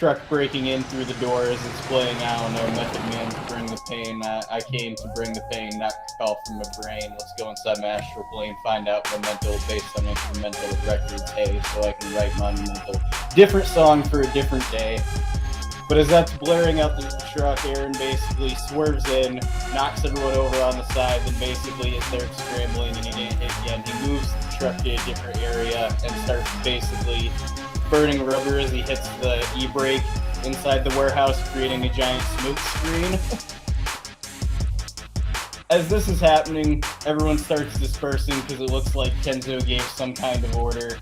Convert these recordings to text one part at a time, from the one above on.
truck breaking in through the door as it's playing, I don't know, Method Man to bring the pain. I came to bring the pain, not call from my brain. Let's go inside my astral plane, find out monumental based on instrumental records, hey, so I can write monumental. Different song for a different day. But as that's blaring out the truck, Aaron basically swerves in, knocks everyone over on the side, then basically as they're scrambling and he didn't hit again, he moves the truck to a different area and starts basically burning rubber as he hits the e-brake inside the warehouse, creating a giant smoke screen. As this is happening, everyone starts dispersing because it looks like Kenzo gave some kind of order.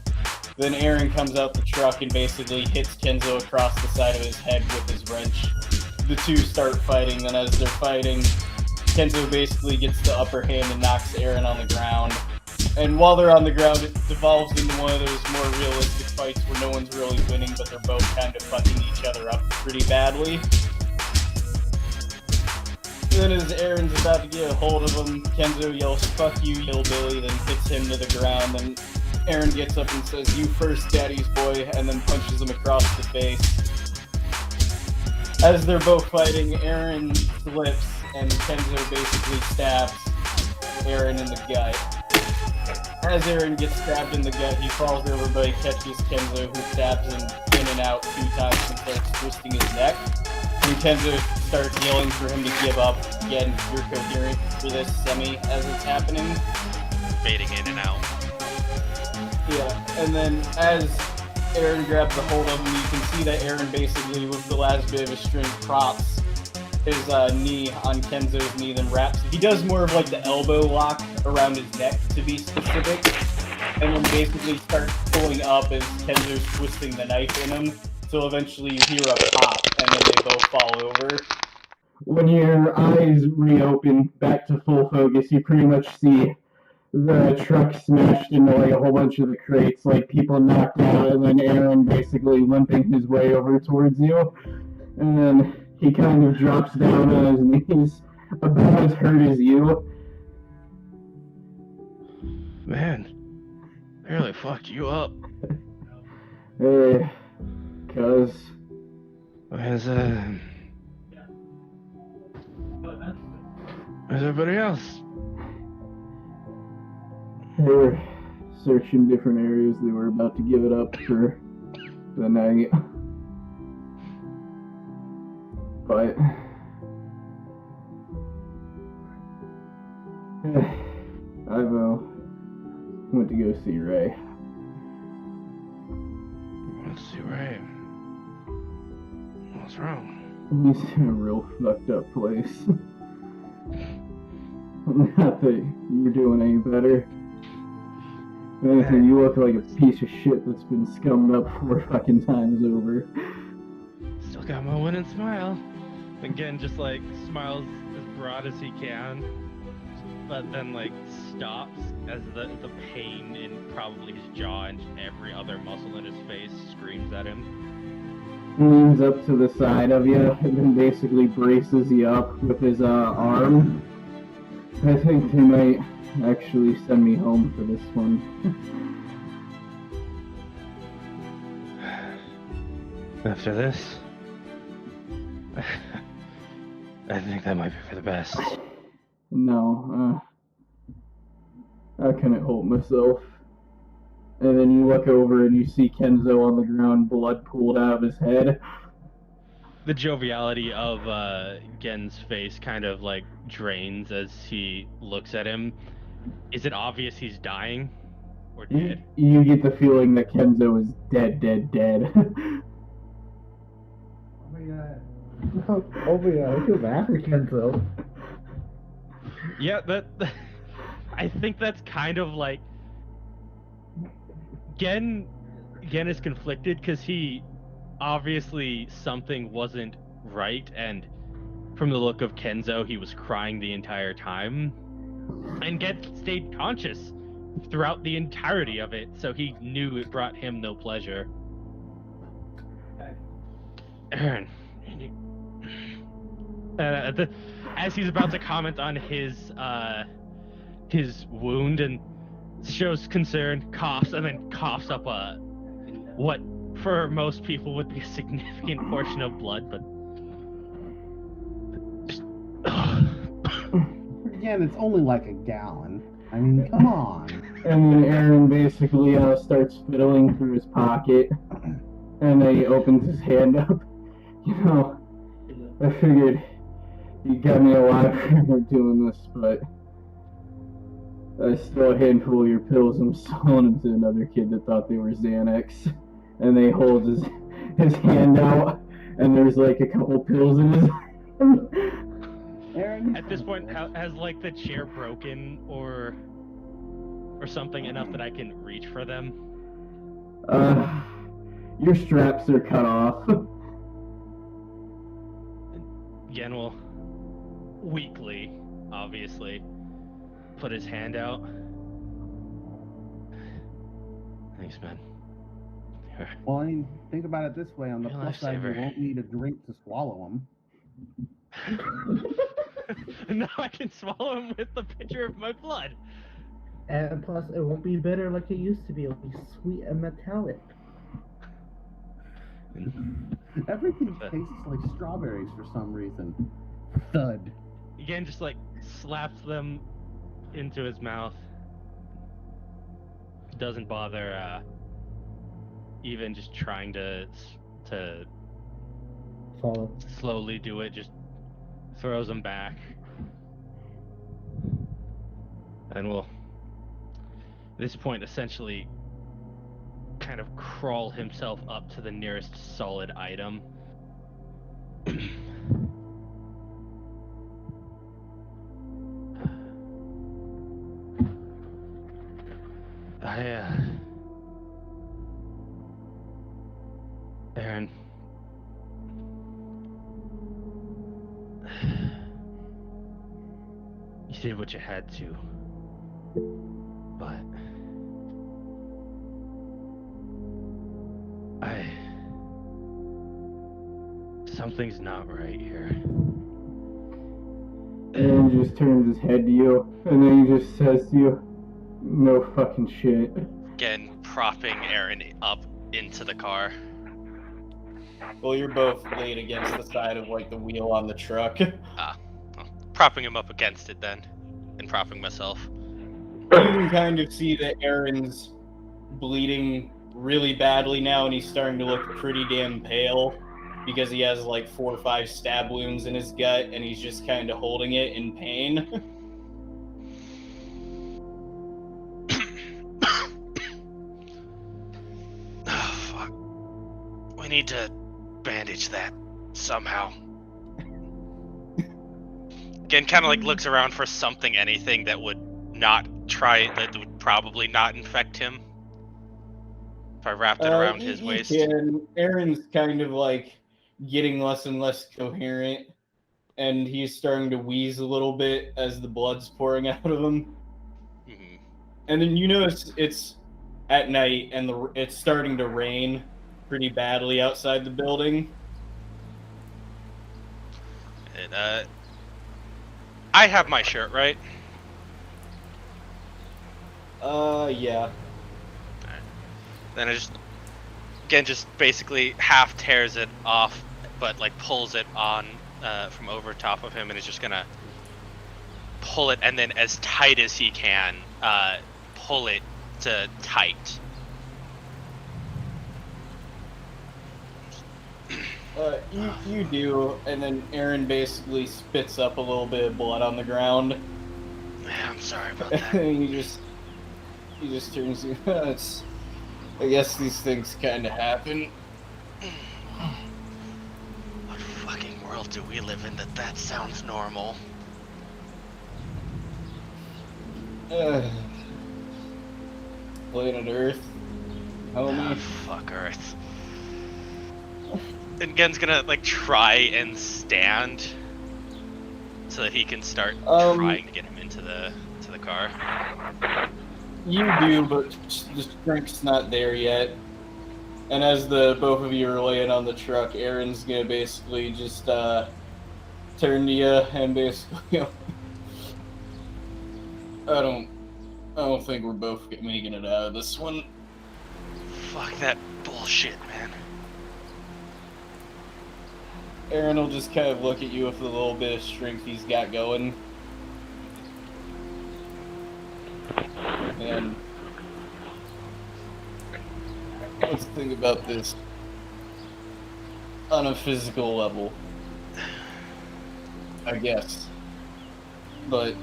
Then Aaron comes out the truck and basically hits Kenzo across the side of his head with his wrench. The two start fighting, and as they're fighting, Kenzo basically gets the upper hand and knocks Aaron on the ground. And while they're on the ground, it devolves into one of those more realistic fights where no one's really winning, but they're both kind of fucking each other up pretty badly. Then as Aaron's about to get a hold of him, Kenzo yells, "Fuck you, hillbilly," then hits him to the ground, and Aaron gets up and says, "You first, daddy's boy," and then punches him across the face. As they're both fighting, Aaron slips, and Kenzo basically stabs Aaron in the gut. As Aaron gets stabbed in the gut, he falls over, but he catches Kenzo, who stabs him in and out 2 times and starts twisting his neck. And Kenzo starts yelling for him to give up. Again, you're coherent for this semi as it's happening. Fading in and out. Yeah, and then as Aaron grabs a hold of him, you can see that Aaron basically, with the last bit of his string, props his knee on Kenzo's knee, then wraps. He does more of like the elbow lock around his neck, to be specific, and then basically starts pulling up as Kenzo's twisting the knife in him, so eventually you hear a pop, and then they both fall over. When your eyes reopen back to full focus, you pretty much see the truck smashed into like a whole bunch of the crates, like people knocked out, and then Aaron basically limping his way over towards you, and then he kind of drops down on his knees, about as hurt as you. Man, I really fucked you up. Hey, cuz. Where's everybody else? They were searching different areas. They were about to give it up for the night. But Ivo went to go see Ray. Let's see Ray. What's wrong? He's in a real fucked up place. Not that you're doing any better. If anything, you look like a piece of shit that's been scummed up 4 fucking times over. Still got my winning smile. Again, just like smiles as broad as he can, but then like stops as the pain in probably his jaw and every other muscle in his face screams at him. Leans up to the side of you and then basically braces you up with his arm. I think they might actually send me home for this one. After this, I think that might be for the best. No, I couldn't hold myself. And then you look over and you see Kenzo on the ground, blood pooled out of his head. The joviality of Gen's face kind of like drains as he looks at him. Is it obvious he's dying or dead? You get the feeling that Kenzo is dead. Oh my god. I feel bad for Kenzo. Yeah, I think that's kind of like Gen is conflicted because he obviously something wasn't right, and from the look of Kenzo, he was crying the entire time, and Gen stayed conscious throughout the entirety of it, so he knew it brought him no pleasure. Aaron, as he's about to comment on his wound and shows concern, coughs, and then coughs up what for most people would be a significant portion of blood, but Again, it's only like a gallon. I mean, come on. And then Aaron basically starts fiddling through his pocket, and then he opens his hand up. You know, I figured you got me alive for doing this, but I stole a handful of your pills and selling them to another kid that thought they were Xanax. And they hold his hand out, and there's like a couple pills in his hand. Aaron, at this point, has like the chair broken or something enough that I can reach for them? Your straps are cut off. Yen will weakly, obviously, put his hand out. Thanks, man. Here. well, I mean, think about it this way. On the You're a plus side, you lifesaver. won't need a drink to swallow them. No, I can swallow him with the pitcher of my blood. And plus, it won't be bitter like it used to be. It'll be sweet and metallic. Everything tastes like strawberries for some reason. Thud. Again, just like slaps them into his mouth. Doesn't bother even just trying to Follow. slowly do it. Just throws them back, and will at this point essentially kind of crawl himself up to the nearest solid item. Aaron, you did what you had to, but something's not right here. Aaron just turns his head to you, and then he just says to you, "No fucking shit." Again, propping Aaron up into the car. Well, you're both laid against the side of like the wheel on the truck. Propping him up against it then, and propping myself. You can kind of see that Aaron's bleeding really badly now, and he's starting to look pretty damn pale because he has like 4 or 5 stab wounds in his gut, and he's just kind of holding it in pain. Oh, fuck. We need to bandage that somehow. Again, kind of like looks around for something, anything that would that would probably not infect him. If I wrapped it around his waist. Aaron's kind of like getting less and less coherent, and he's starting to wheeze a little bit as the blood's pouring out of him. Mhm. And then you notice it's at night, and it's starting to rain pretty badly outside the building. And, I have my shirt, right? Yeah. Then I just basically half tears it off, but like pulls it on from over top of him, and is just gonna pull it, and then as tight as he can, pull it to tight. You do, and then Aaron basically spits up a little bit of blood on the ground. I'm sorry about And that. then he just turns to you. I guess these things kind of happen. What fucking world do we live in that sounds normal? Planet Earth, homie. Oh, fuck Earth. And Gen's gonna like try and stand so that he can start trying to get him into the car. You do, but the strength's not there yet. And as the both of you are laying on the truck, Aaron's gonna basically just turn to you and basically, I don't think we're both making it out of this one. Fuck that bullshit, man. Aaron will just kind of look at you with the little bit of strength he's got going. And let's think about this on a physical level, I guess. But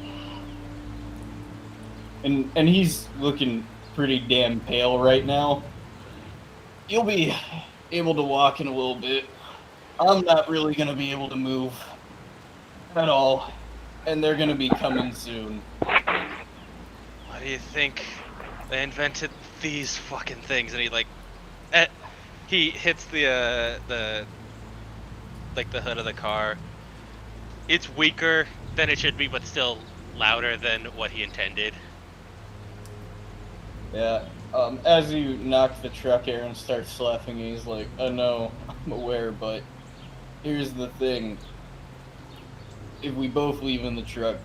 and he's looking pretty damn pale right now. You'll be able to walk in a little bit. I'm not really gonna be able to move at all, and they're gonna be coming soon. Why do you think they invented these fucking things? And he hits the hood of the car. It's weaker than it should be, but still louder than what he intended. Yeah. As you knock the truck, Aaron starts laughing. He's like, "Oh no, I'm aware, but here's the thing. If we both leave in the truck,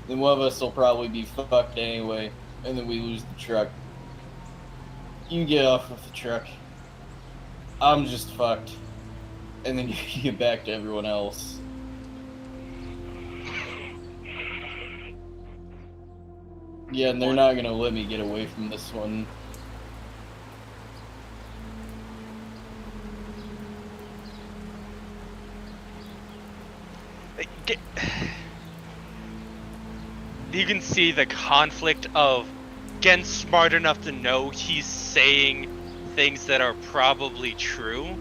then one of us will probably be fucked anyway, and then we lose the truck. You get off with the truck. I'm just fucked, and then you get back to everyone else." Yeah, and they're not gonna let me get away from this one. You can see the conflict of Gen's smart enough to know he's saying things that are probably true,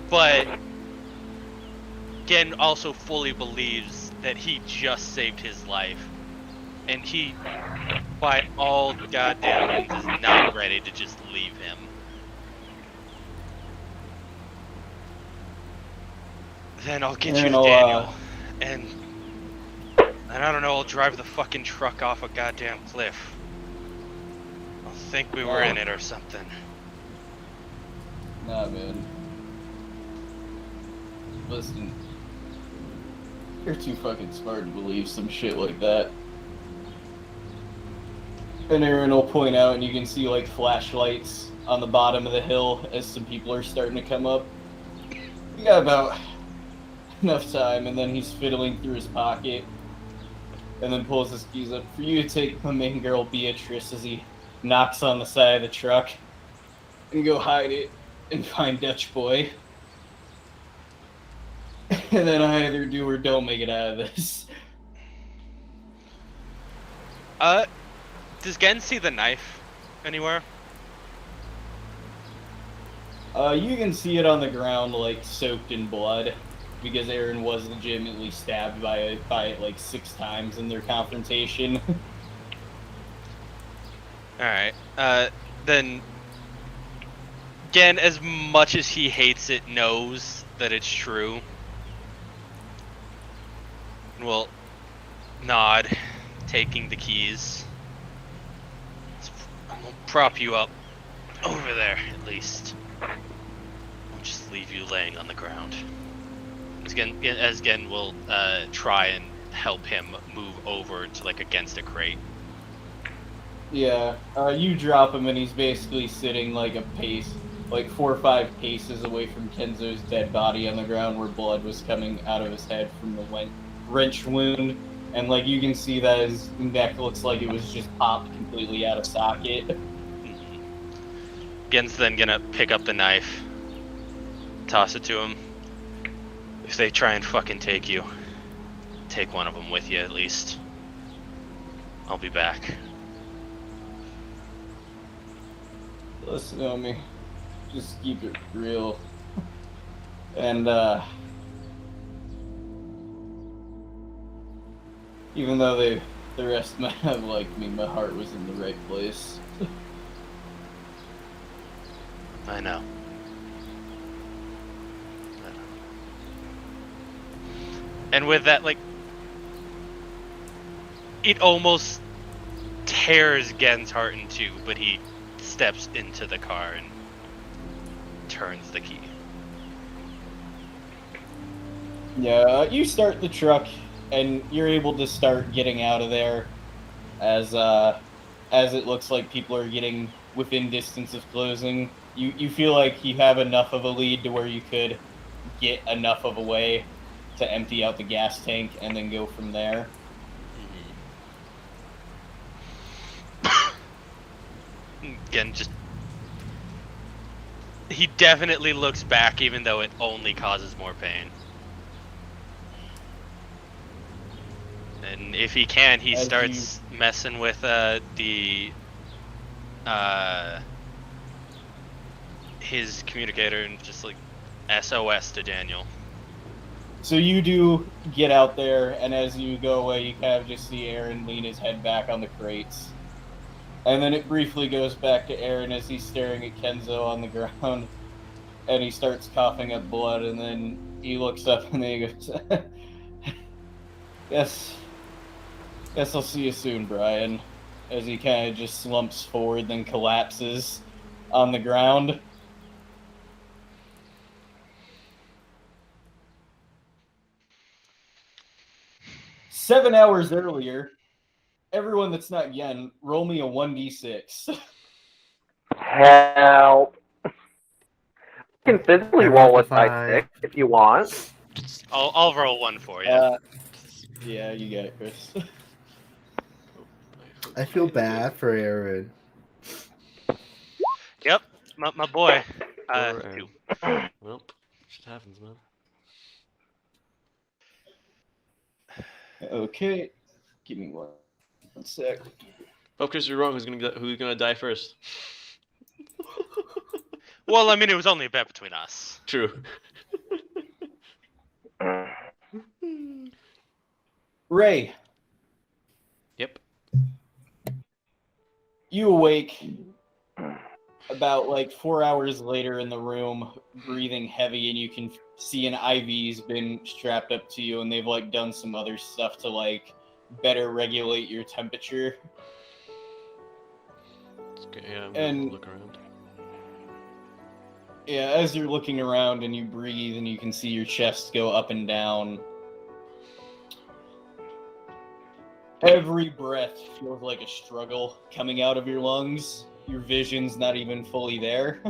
but Gen also fully believes that he just saved his life, and he, by all goddamn means, is not ready to just leave him. Then I'll get you to Daniel, and I don't know, I'll drive the fucking truck off a goddamn cliff. I'll think we were in it or something. Nah, man. Listen, you're too fucking smart to believe some shit like that. And Aaron will point out, and you can see like flashlights on the bottom of the hill as some people are starting to come up. You got about enough time, and then he's fiddling through his pocket, and then pulls his keys up for you to take the main girl Beatrice as he knocks on the side of the truck and go hide it and find Dutch Boy. And then either do or don't make it out of this. Does Gen see the knife anywhere? You can see it on the ground, like, soaked in blood, because Aaron was legitimately stabbed by it like 6 times in their confrontation. Alright, then Gen, as much as he hates it, knows that it's true. And will nod, taking the keys. I'm gonna prop you up over there, at least. I'll just leave you laying on the ground. As Gen will try and help him move over to, like, against a crate. Yeah, you drop him and he's basically sitting like a pace, like 4 or 5 paces away from Kenzo's dead body on the ground where blood was coming out of his head from the wrench wound. And like you can see that his neck looks like it was just popped completely out of socket. Mm-hmm. Gen's then gonna pick up the knife, toss it to him. If they try and fucking take you, take one of them with you at least. I'll be back. Listen to me. Just keep it real. And, even though the rest might have liked me, my heart was in the right place. I know. And with that, like, it almost tears Gen's heart in two, but he steps into the car and turns the key. Yeah, you start the truck, and you're able to start getting out of there as it looks like people are getting within distance of closing. You feel like you have enough of a lead to where you could get enough of a way to empty out the gas tank and then go from there. Again, just he definitely looks back, even though it only causes more pain. And if he can, he starts messing with his communicator and just like SOS to Daniel. So you do get out there, and as you go away, you kind of just see Aaron lean his head back on the crates. And then it briefly goes back to Aaron as he's staring at Kenzo on the ground, and he starts coughing up blood, and then he looks up and then he goes, Guess I'll see you soon, Brian, as he kind of just slumps forward, then collapses on the ground. Seven hours earlier, everyone that's not Yen, roll me a 1d6. Help. You can physically roll a die 6 if you want. I'll roll one for you. Yeah, you get it, Chris. I feel bad for Aaron. Yep, my boy. Well, shit happens, man. Okay, give me one sec. Oh, Chris, you're wrong. Who's gonna die first? Well, I mean, it was only a bet between us. True. Ray. Yep. You awake about like 4 hours later in the room, breathing heavy, and you can see an IV's been strapped up to you, and they've like done some other stuff to like better regulate your temperature. Okay, yeah, I'm and gonna look around. Yeah, as you're looking around and you breathe and you can see your chest go up and down, every breath feels like a struggle coming out of your lungs. Your vision's not even fully there.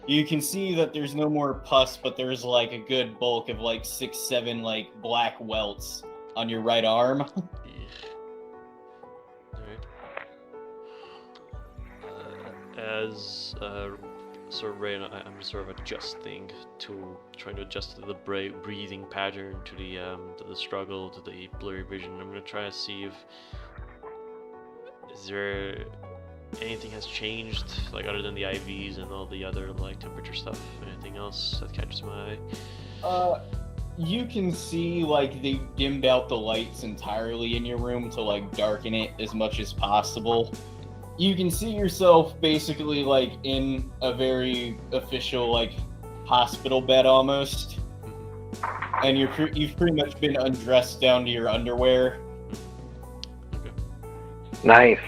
You can see that there's no more pus, but there's like a good bulk of like 6-7 like black welts on your right arm. As sort of Ray and I'm sort of adjusting to trying to adjust to the breathing pattern, to the struggle, to the blurry vision. I'm gonna try to see if is there anything has changed, like other than the IVs and all the other like temperature stuff. Anything else that catches my eye? You can see like they dimmed out the lights entirely in your room to like darken it as much as possible. You can see yourself basically like in a very official like hospital bed almost, and you've pretty much been undressed down to your underwear. Okay. Nice.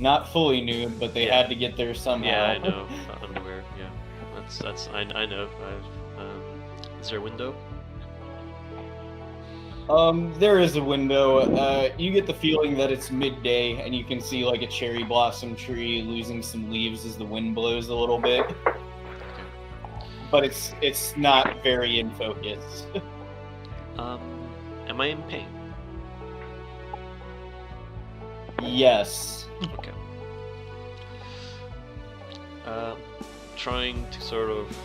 Not fully nude, but they had to get there somehow. Yeah, I know. Underwear. Yeah, that's I know. Is there a window? There is a window. You get the feeling that it's midday, and you can see like a cherry blossom tree losing some leaves as the wind blows a little bit. But it's not very in focus. Am I in pain? Yes. Okay. Trying to sort of,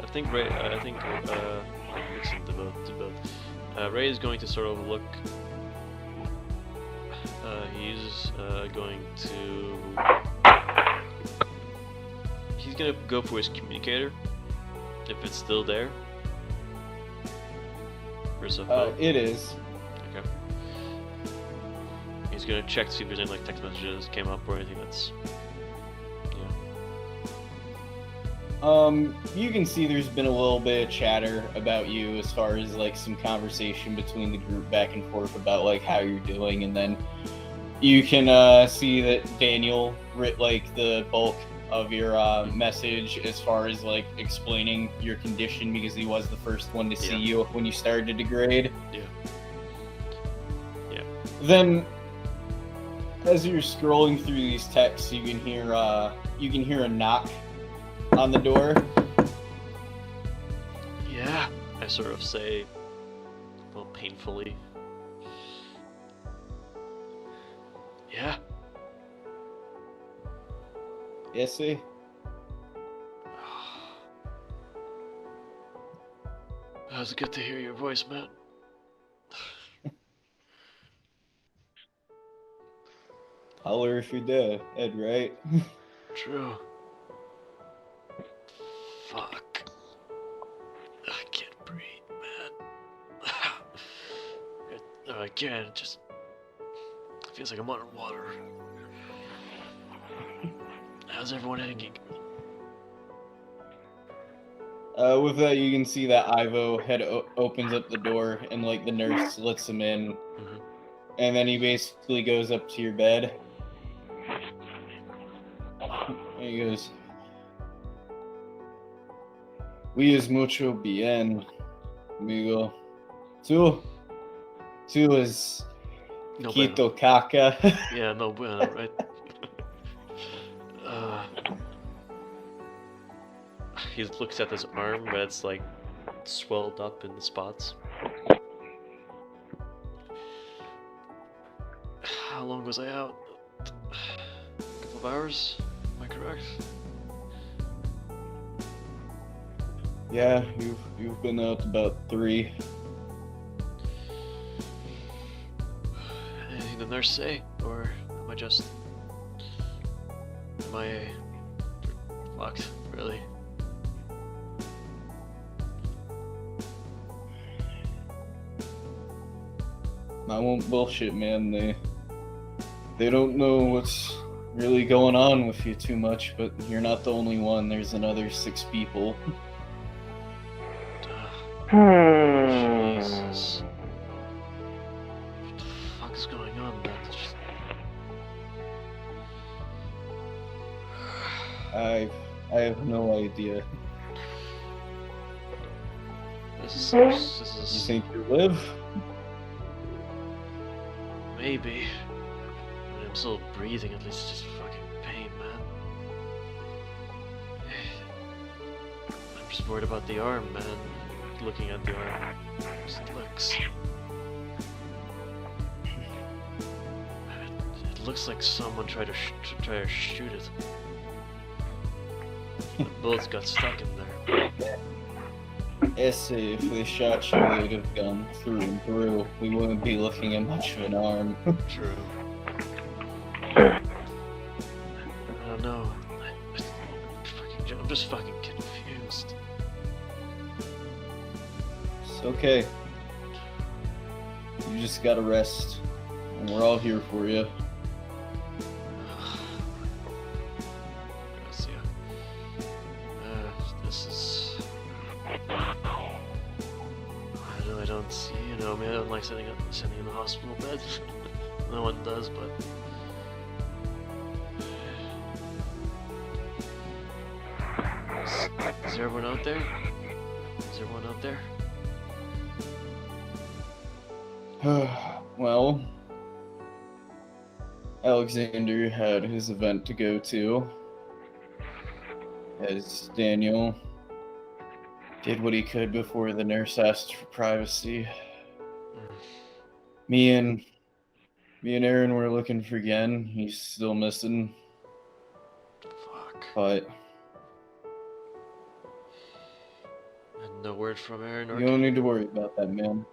I think Ray. I'm mixing the both. Ray is going to sort of look. He's going to go for his communicator, if it's still there. It is. Okay. He's gonna check to see if there's any like text messages came up or anything that's. You can see there's been a little bit of chatter about you as far as like some conversation between the group back and forth about like how you're doing, and then you can see that Daniel writ like the bulk of your message as far as like explaining your condition, because he was the first one to see you when you started to degrade. Yeah. Then As you're scrolling through these texts, you can hear a knock on the door. Yeah, I sort of say, well, painfully. Yeah. Yes, sir. It was good to hear your voice, man. Holler if you're dead, Ed, right? True. Fuck. I can't breathe, man. I can't, it just feels like I'm underwater. How's everyone hanging? With that, you can see that Ivo opens up the door and like the nurse lets him in, and then he basically goes up to your bed. And he goes, "We es mucho bien, amigo. Tú es No quito caca." Yeah, no bueno, right? He looks at his arm that's like swelled up in the spots. How long was I out? A couple of hours? Am I correct? Yeah, you've been out about 3. Anything the nurse say? Or am I just... Am I... fucked, really? I won't bullshit, man. They don't know what's really going on with you too much, but you're not the only one. There's another 6 people. Jesus. What the fuck is going on, man? I have no idea. This You is... think you live? Maybe. But I'm still breathing, at least it's just fucking pain, man. I'm just worried about the arm, man. Looking at the arm. It looks like someone tried to shoot it. The bullets got stuck in there. Essay, if they shot you, they'd have gone through and through. We wouldn't be looking at much of an arm. True. I don't know. I'm just fucking confused. It's okay. You just gotta rest. And we're all here for you. This is... I don't see, you know, I mean, I don't like sitting in the hospital bed. No one does, but... Is everyone out there? Is everyone out there? Well, Alexander had his event to go to, as Daniel did what he could before the nurse asked for privacy. Me and Aaron were looking for Gen. He's still missing. Fuck. But And no word from Aaron or... you don't need to worry about that, man.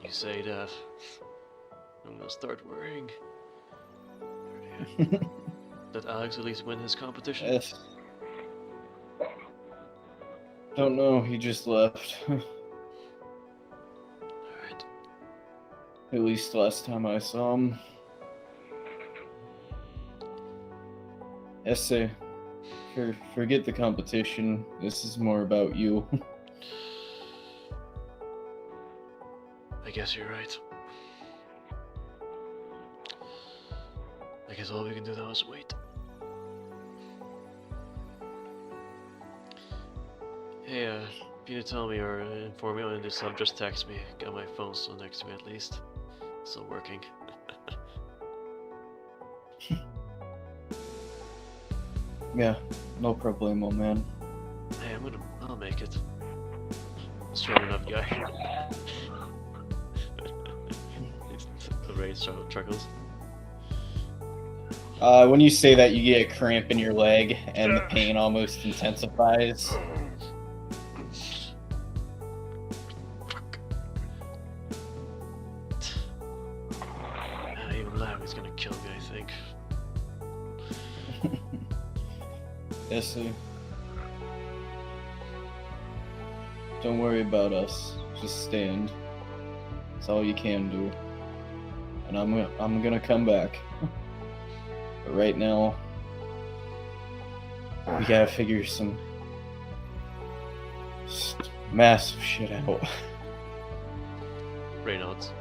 You say that. I'm gonna start worrying. Did Alex at least win his competition? Yes. Don't know, he just left. Alright. At least last time I saw him. Essay. Forget the competition. This is more about you. I guess you're right. I guess all we can do now is wait. Hey, if you need to tell me or inform me on this stuff, just text me. Got my phone still next to me at least. Still working. Yeah, no problemo, man. Hey, I'll make it. Strong enough guy. Ray chuckles. When you say that, you get a cramp in your leg, and the pain almost intensifies. Even Larry's gonna kill me, I think. Yes, sir. Don't worry about us. Just stand. That's all you can do. And I'm gonna come back. But right now, we gotta figure some massive shit out. Ray nods.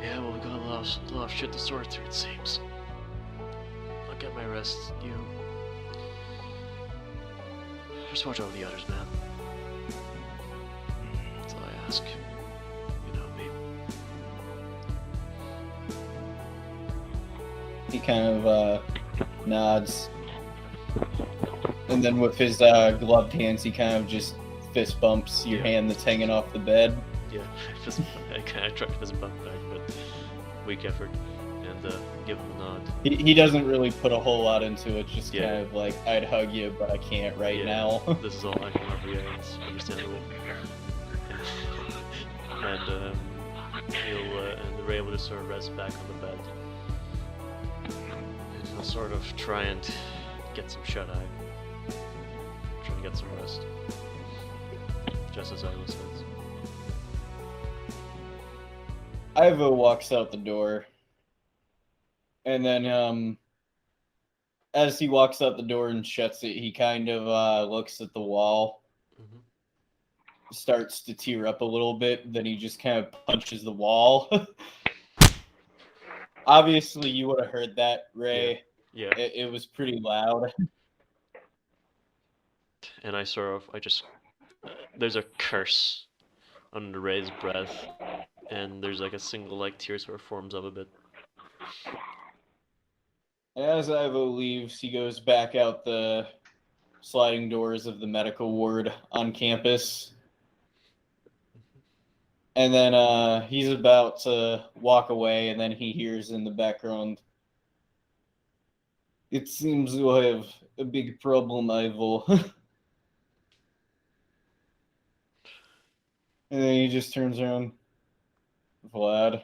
Yeah, well, we got a lot of shit to sort through, it seems. I'll get my rest. You just watch over the others, man. That's all I ask. You know me. He kind of nods, and then with his gloved hands, he kind of just fist bumps your hand that's hanging off the bed. Yeah, I tried to fist bump back, but weak effort, and give him a nod. He doesn't really put a whole lot into it, just Yeah. kind of like, I'd hug you, but I can't right now. This is all I can offer you, it's understandable. And and they're able to sort of rest back on the bed. And he'll sort of try and get some shut-eye. Try and get some rest. Just as I was said. Ivo walks out the door, and then as he walks out the door and shuts it, he kind of looks at the wall, starts to tear up a little bit, then he just kind of punches the wall. Obviously, you would have heard that, Ray. Yeah. It was pretty loud. And I just there's a curse under Ray's breath, and there's like a single like tear sort of forms up a bit. As Ivo leaves, he goes back out the sliding doors of the medical ward on campus. And then he's about to walk away, and then he hears in the background, "It seems you have a big problem, Ivo." And then he just turns around. "Vlad."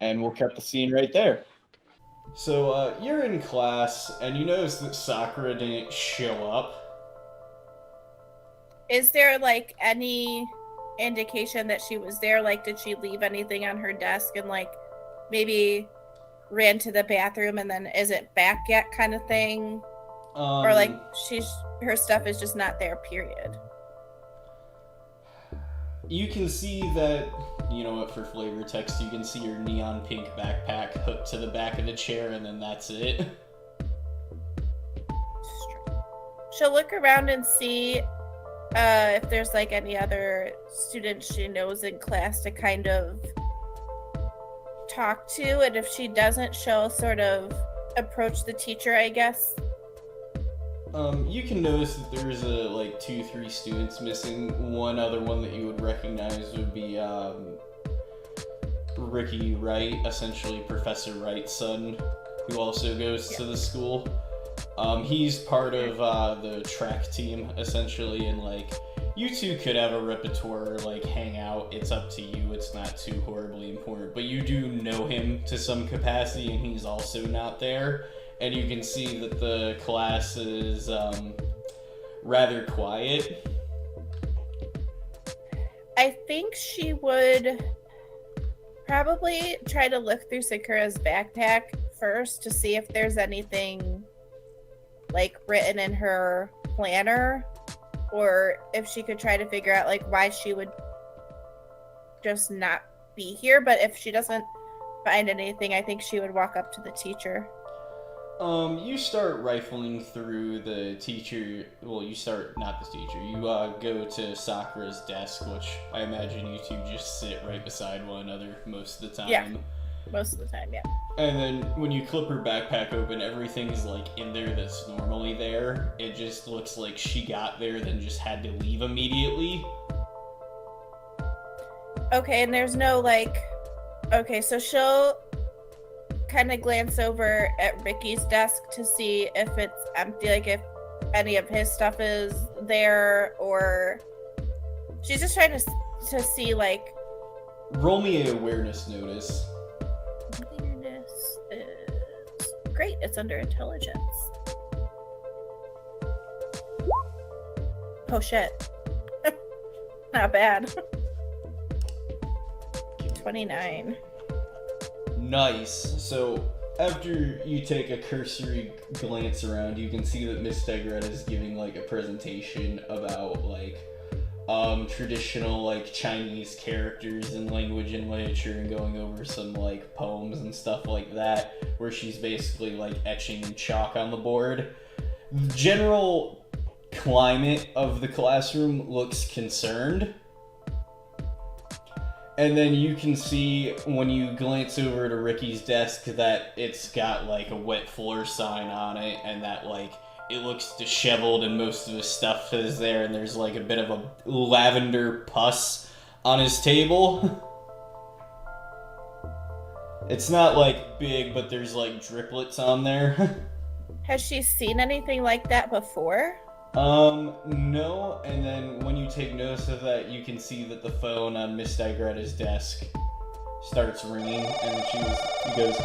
And we'll cut the scene right there. So you're in class, and you notice that Sakura didn't show up. Is there like any indication that she was there? Like, did she leave anything on her desk and like maybe ran to the bathroom and then isn't back yet kind of thing? Or like her stuff is just not there, period? You can see that, you know what, for flavor text, you can see your neon pink backpack hooked to the back of the chair, and then that's it. She'll look around and see if there's like any other students she knows in class to kind of talk to, and if she doesn't, she'll sort of approach the teacher, I guess. You can notice that there's like 2-3 students missing. One other one that you would recognize would be Ricky Wright, essentially Professor Wright's son, who also goes to the school. He's part of the track team, essentially, and like you two could have a repertoire, like hang out. It's up to you. It's not too horribly important, but you do know him to some capacity, and he's also not there. And you can see that the class is rather quiet. I think she would probably try to look through Sakura's backpack first to see if there's anything like written in her planner, or if she could try to figure out like why she would just not be here. But if she doesn't find anything, I think she would walk up to the teacher. You start rifling through the teacher. Well, you start not the teacher. You go to Sakura's desk, which I imagine you two just sit right beside one another most of the time. Yeah. Most of the time, yeah. And then when you clip her backpack open, everything's like in there that's normally there. It just looks like she got there, then just had to leave immediately. Okay, and there's no like. Okay, so she'll kind of glance over at Ricky's desk to see if it's empty, like if any of his stuff is there, or she's just trying to see like. Roll me an awareness notice. Awareness is great. It's under intelligence. Oh shit! Not bad. 29. Nice. So after you take a cursory glance around, you can see that Miss Degrette is giving like a presentation about like traditional like Chinese characters in language and literature, and going over some like poems and stuff like that, where she's basically like etching in chalk on the board. The general climate of the classroom looks concerned. And then you can see when you glance over to Ricky's desk that it's got like a wet floor sign on it, and that like it looks disheveled and most of his stuff is there, and there's like a bit of a lavender pus on his table. It's not like big, but there's like driplets on there. Has she seen anything like that before? No, and then when you take notice of that, you can see that the phone on Miss Digretta's desk starts ringing, and she goes,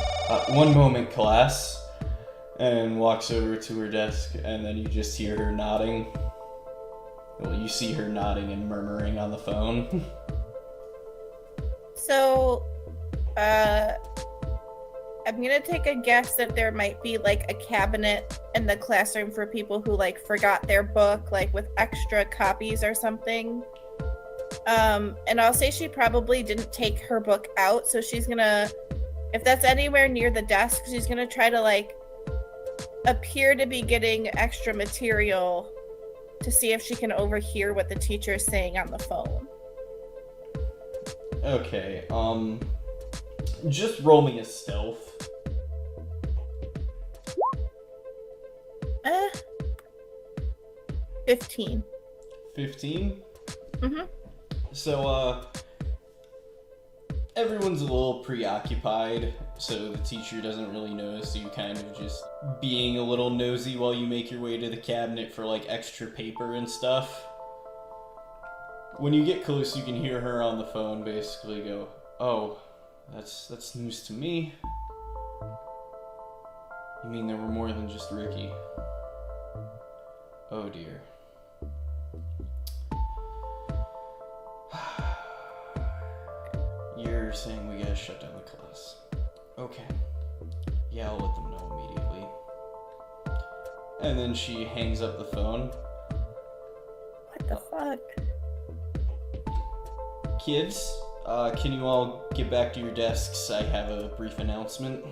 "One moment, class," and walks over to her desk, and then you just hear her nodding. Well, you see her nodding and murmuring on the phone. So, I'm gonna take a guess that there might be like a cabinet in the classroom for people who like forgot their book, like with extra copies or something. And I'll say she probably didn't take her book out, so she's gonna, if that's anywhere near the desk, she's gonna try to like appear to be getting extra material to see if she can overhear what the teacher's saying on the phone. Okay, just roll me a stealth. 15. 15? Mm-hmm. So, everyone's a little preoccupied, so the teacher doesn't really notice you kind of just being a little nosy while you make your way to the cabinet for, like, extra paper and stuff. When you get close, you can hear her on the phone basically go, "Oh, that's news to me. You mean there were more than just Ricky? Oh dear. You're saying we gotta shut down the class. Okay. Yeah, I'll let them know immediately." And then she hangs up the phone. What the fuck? Kids, can you all get back to your desks? I have a brief announcement.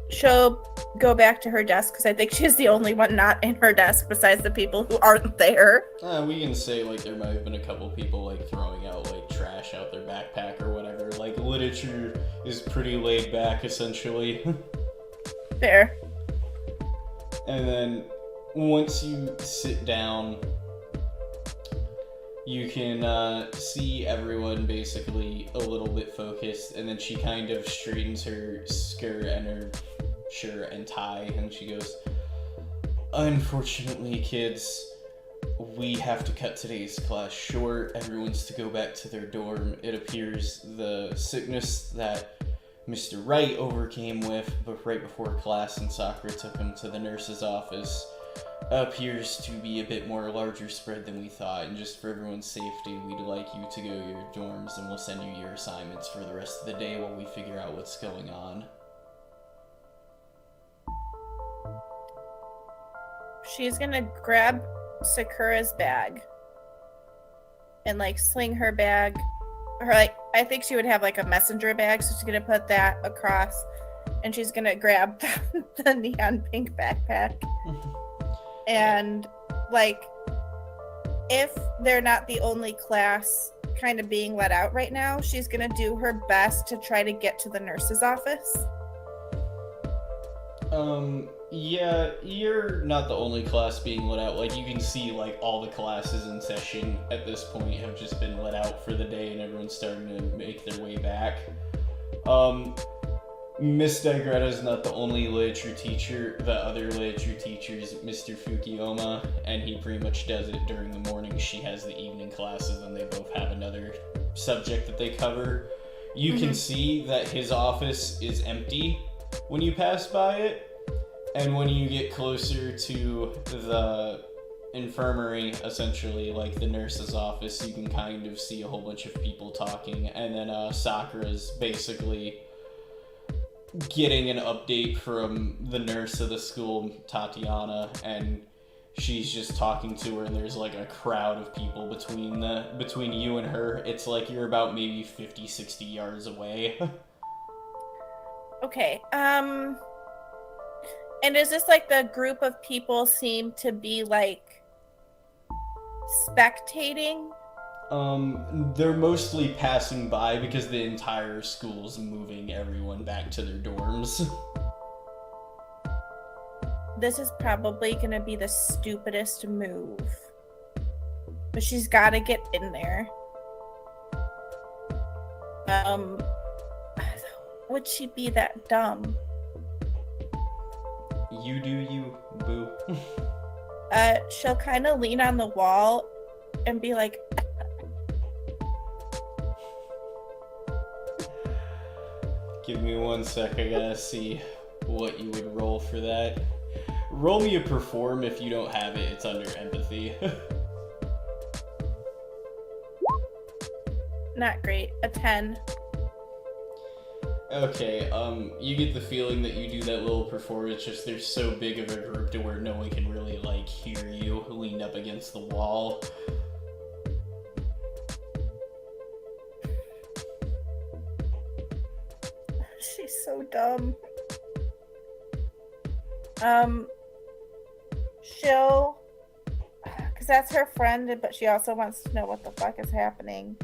She'll go back to her desk because I think she's the only one not in her desk besides the people who aren't there. We can say like there might have been a couple people like throwing out like trash out their backpack or whatever. Like literature is pretty laid back essentially. Fair. And then once you sit down, you can see everyone basically a little bit focused, and then she kind of straightens her skirt and her shirt and tie, and she goes, "Unfortunately, kids, we have to cut today's class short. Everyone's to go back to their dorm. It appears the sickness that Mr. Wright overcame with, but right before class and Sakura took him to the nurse's office, appears to be a bit more larger spread than we thought, and just for everyone's safety, we'd like you to go to your dorms, and we'll send you your assignments for the rest of the day while we figure out what's going on." She's gonna grab Sakura's bag and like sling her bag, or like I think she would have like a messenger bag, so she's gonna put that across and she's gonna grab the neon pink backpack. And, like, if they're not the only class kind of being let out right now, she's gonna do her best to try to get to the nurse's office. Yeah, you're not the only class being let out. Like, you can see, like, all the classes in session at this point have just been let out for the day, and everyone's starting to make their way back. Miss Digreta's not the only literature teacher. The other literature teacher is Mr. Fukuyama, and he pretty much does it during the morning. She has the evening classes, and they both have another subject that they cover. You can see that his office is empty when you pass by it, and when you get closer to the infirmary, essentially, like the nurse's office, you can kind of see a whole bunch of people talking, and then Sakura's basically getting an update from the nurse of the school, Tatiana, and she's just talking to her, and there's like a crowd of people between you and her. It's like you're about maybe 50-60 yards away. Okay, and is this like the group of people seem to be like spectating? They're mostly passing by because the entire school's moving everyone back to their dorms. This is probably gonna be the stupidest move. But she's gotta get in there. Would she be that dumb? You do you, boo. She'll kind of lean on the wall and be like, Give me 1 sec, I gotta see what you would roll for that. Roll me a perform. If you don't have it, it's under empathy. not great. A 10. Okay, you get the feeling that you do that little performance, just they're so big of a group to where no one can really, like, hear you leaned up against the wall. She's so dumb. She'll, because that's her friend, but she also wants to know what the fuck is happening.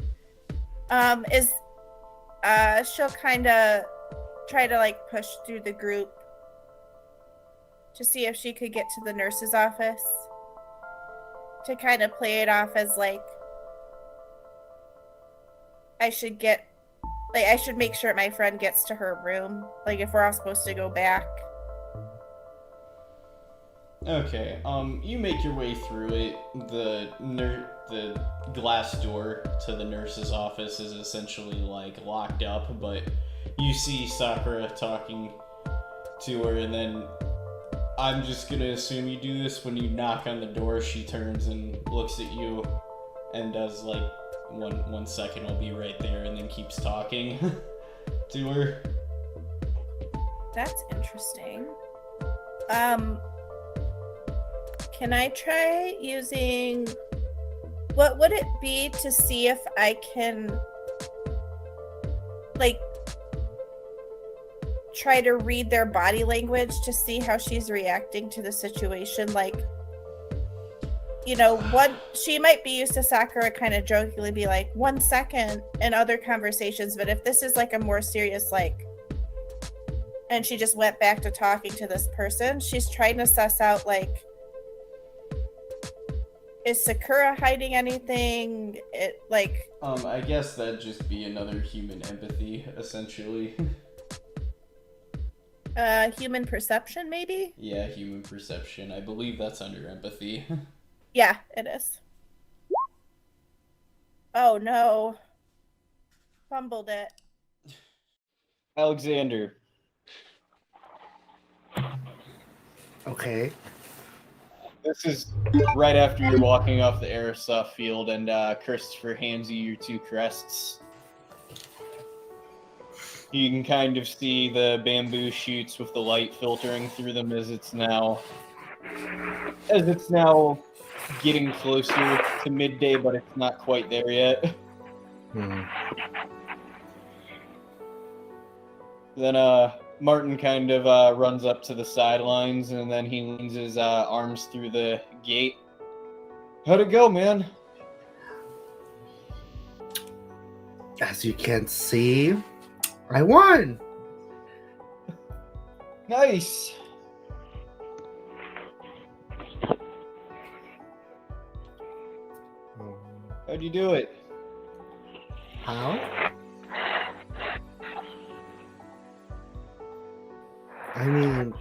She'll kind of try to, like, push through the group to see if she could get to the nurse's office, to kind of play it off as, like, I should make sure my friend gets to her room, like, if we're all supposed to go back. Okay, you make your way through it. The glass door to the nurse's office is essentially, like, locked up, but you see Sakura talking to her, and then I'm just gonna assume you do this when you knock on the door. She turns and looks at you and does, like, one second, I'll be right there, and then keeps talking to her. That's interesting. Can I try using... What would it be to see if I can, like, try to read their body language to see how she's reacting to the situation? Like, you know, she might be used to Sakura kind of jokingly be like, 1 second in other conversations, but if this is, like, a more serious, like, and she just went back to talking to this person, she's trying to suss out, like, is Sakura hiding anything? I guess that'd just be another human empathy, essentially. Human perception, maybe? Yeah, human perception. I believe that's under empathy. Yeah, it is. Oh, no. Fumbled it. Alexander. Okay. This is right after you're walking off the airsoft field, and Christopher hands you your 2 crests. You can kind of see the bamboo shoots with the light filtering through them as it's now getting closer to midday, but it's not quite there yet. Then Martin kind of runs up to the sidelines, and then he leans his arms through the gate. How'd it go, man? As you can see, I won. Nice. How'd you do it? How? I mean,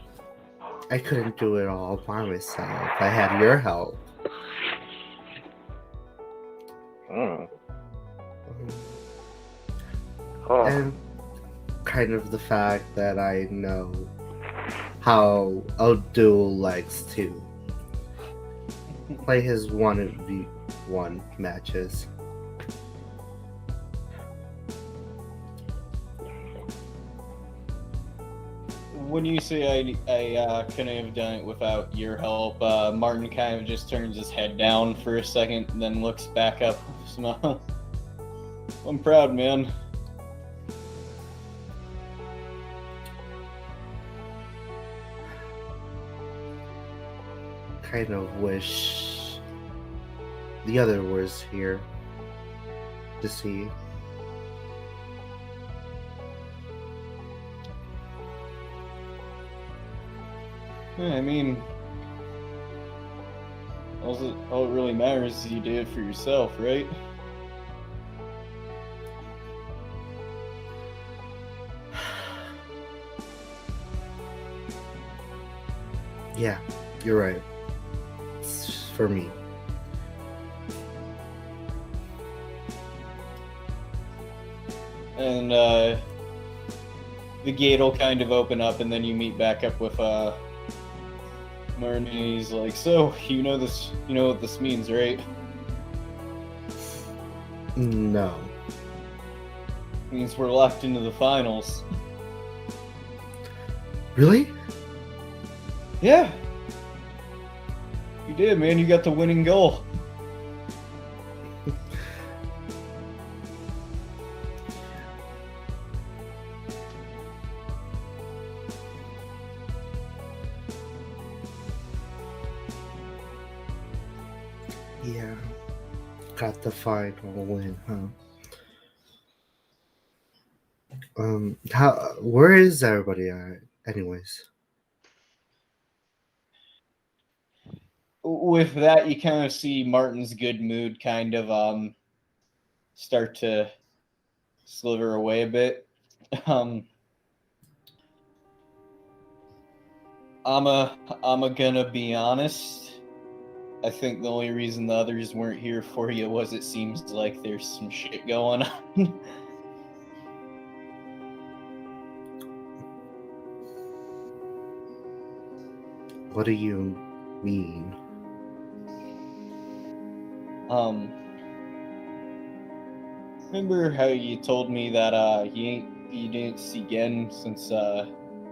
I couldn't do it all by myself. I had your help. Hmm. Oh. And kind of the fact that I know how Odul likes to play his 1v1 matches. When you say I couldn't have done it without your help, Martin kind of just turns his head down for a second, and then looks back up with a smile. I'm proud, man. Kind of wish the other was here to see. Yeah, I mean, all it really matters is you did it for yourself, right? Yeah, you're right. It's for me. And the gate will kind of open up, and then you meet back up with Martin, and he's like, "So you know what this means, right?" No. It means we're locked into the finals. Really? Yeah. You did, man. You got the winning goal. Yeah. Got the final win, huh? Where is everybody at, anyways? With that, you kind of see Martin's good mood kind of start to slither away a bit. I'm gonna be honest. I think the only reason the others weren't here for you was it seems like there's some shit going on. What do you mean? Remember how you told me that you didn't see Gen since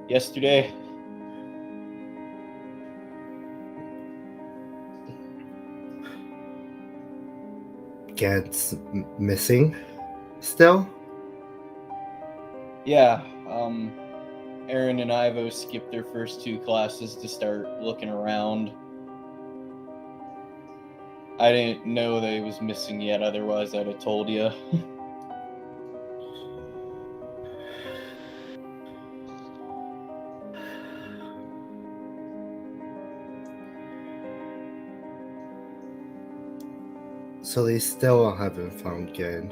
yesterday? Gen's missing still? Yeah, Aaron and Ivo skipped their first 2 classes to start looking around. I didn't know that he was missing yet, otherwise I'd have told you. So they still haven't found Gen.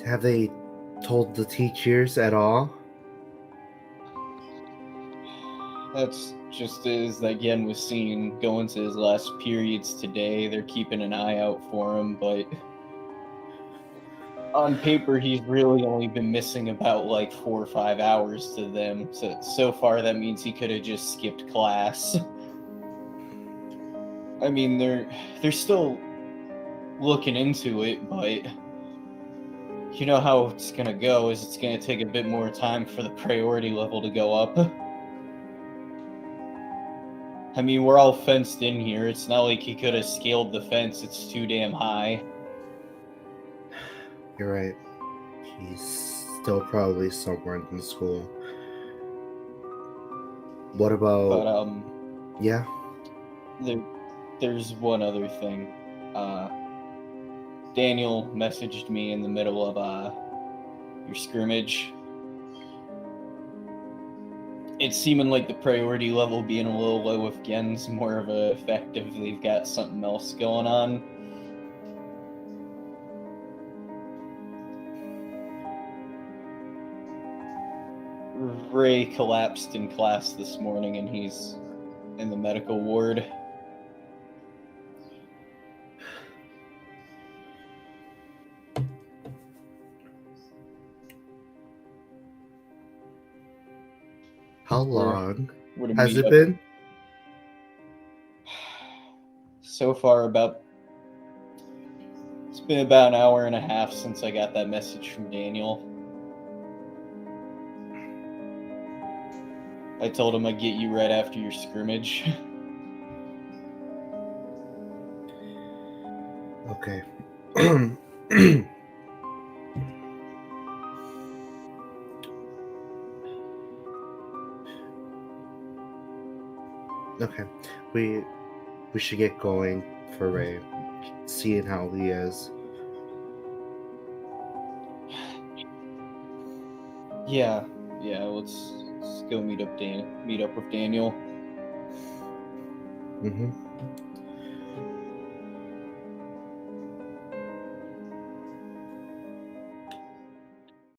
Have they told the teachers at all? That's just as Gen was seen going to his last periods today. They're keeping an eye out for him, but on paper he's really only been missing about like 4 or 5 hours to them. So far that means he could have just skipped class. I mean, they're still looking into it, but you know how it's gonna go is it's gonna take a bit more time for the priority level to go up. I mean, we're all fenced in here. It's not like he could have scaled the fence. It's too damn high. You're right. He's still probably somewhere in the school. What about... But, yeah? there's one other thing. Daniel messaged me in the middle of, your scrimmage. It's seeming like the priority level being a little low with Gen's more of a effect if they've got something else going on. Ray collapsed in class this morning and he's in the medical ward. How long We're to has meet it up. been? So far, it's been about an hour and a half since I got that message from Daniel. I told him I'd get you right after your scrimmage. Okay. Okay. We should get going for Ray. Seeing how he is. Yeah, let's go meet up with Daniel. Mm-hmm.